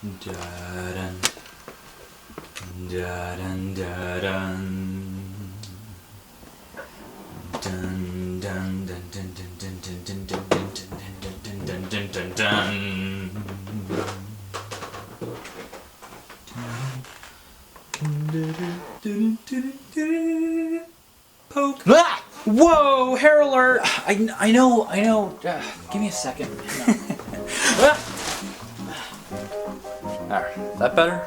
Da-dun. Da-dun, da-dun. Dun, dun, dun, dun, dun, dun, dun, dun, dun, dun, dun, dun, dun, dun. Poke. Ah! Whoa! Hair alert! I know. Give me a second. Alright, that better?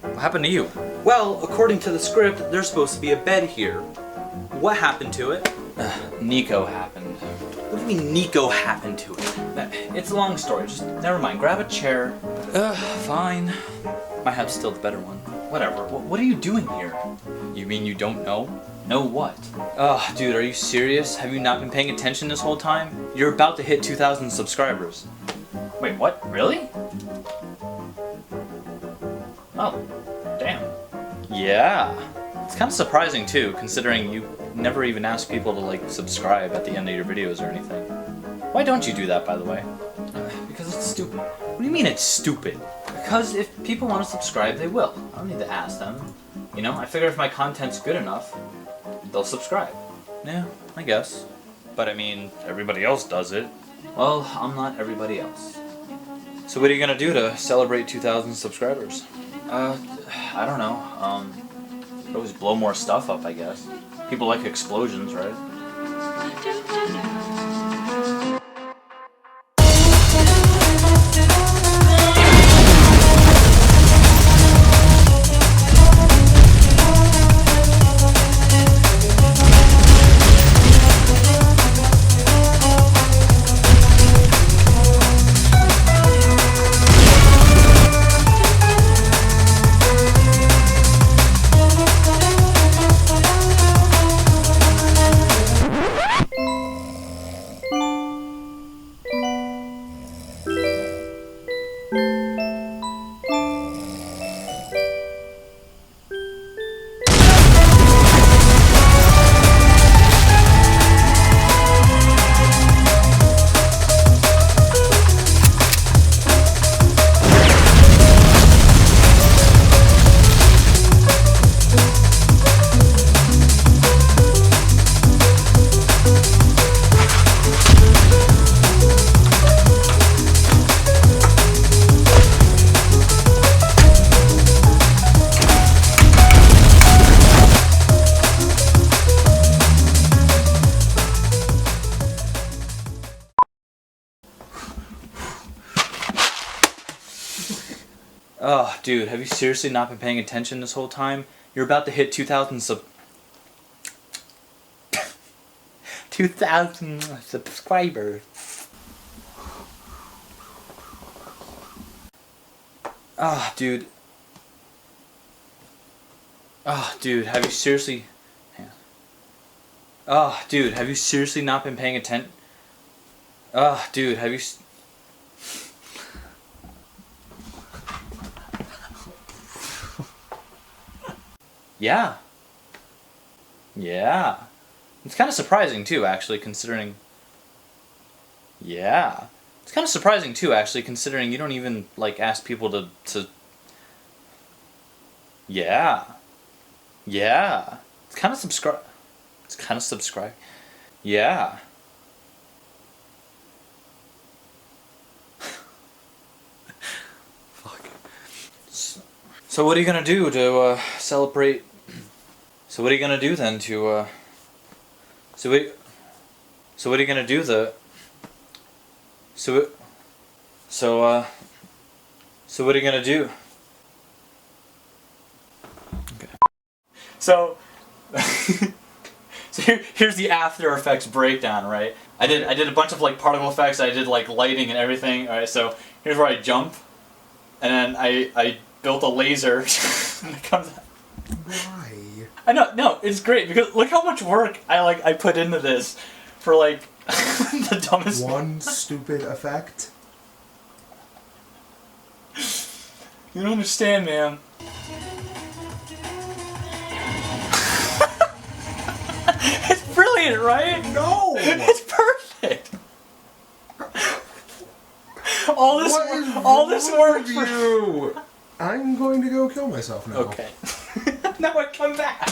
What happened to you? Well, according to the script, there's supposed to be a bed here. What happened to it? Nico happened. What do you mean Nico happened to it? It's a long story. Just never mind. Grab a chair. Fine. My hat's still the better one. Whatever. What are you doing here? You mean you don't know? Know what? Ugh, dude, are you serious? Have you not been paying attention this whole time? You're about to hit 2,000 subscribers. Wait, what? Really? Oh, damn. Yeah. It's kind of surprising too, considering you never even ask people to like subscribe at the end of your videos or anything. Why don't you do that, by the way? Because it's stupid. What do you mean it's stupid? Because if people want to subscribe, they will. I don't need to ask them. You know, I figure if my content's good enough, they'll subscribe. Yeah, I guess. But I mean, everybody else does it. Well, I'm not everybody else. So what are you gonna do to celebrate 2,000 subscribers? I don't know. Could always blow more stuff up, I guess. People like explosions, right? Oh, dude, have you seriously not been paying attention this whole time? You're about to hit 2,000 2,000 subscribers. Ah, dude. Ah, dude, have you seriously... Ah, dude, have you seriously not been paying attention? Ah, dude, have you... Yeah. Yeah. It's kind of surprising too, actually, considering... Yeah. It's kind of surprising too, actually, considering you don't even, like, ask people to... Yeah. Yeah. It's kind of subscribe. Yeah. Fuck. So what are you gonna do to, celebrate... So what are you gonna do then to, So what are you gonna do So what are you gonna do? Okay. So here's the After Effects breakdown, right? I did a bunch of like particle effects, I did like lighting and everything, alright, so here's where I jump, and then I built a laser and it comes out. Why? I know, no, it's great because look how much work I put into this for like the dumbest one stupid effect. You don't understand, man. It's brilliant, right? No! It's perfect. all this work for you. I'm going to go kill myself now. Okay. Now I come back.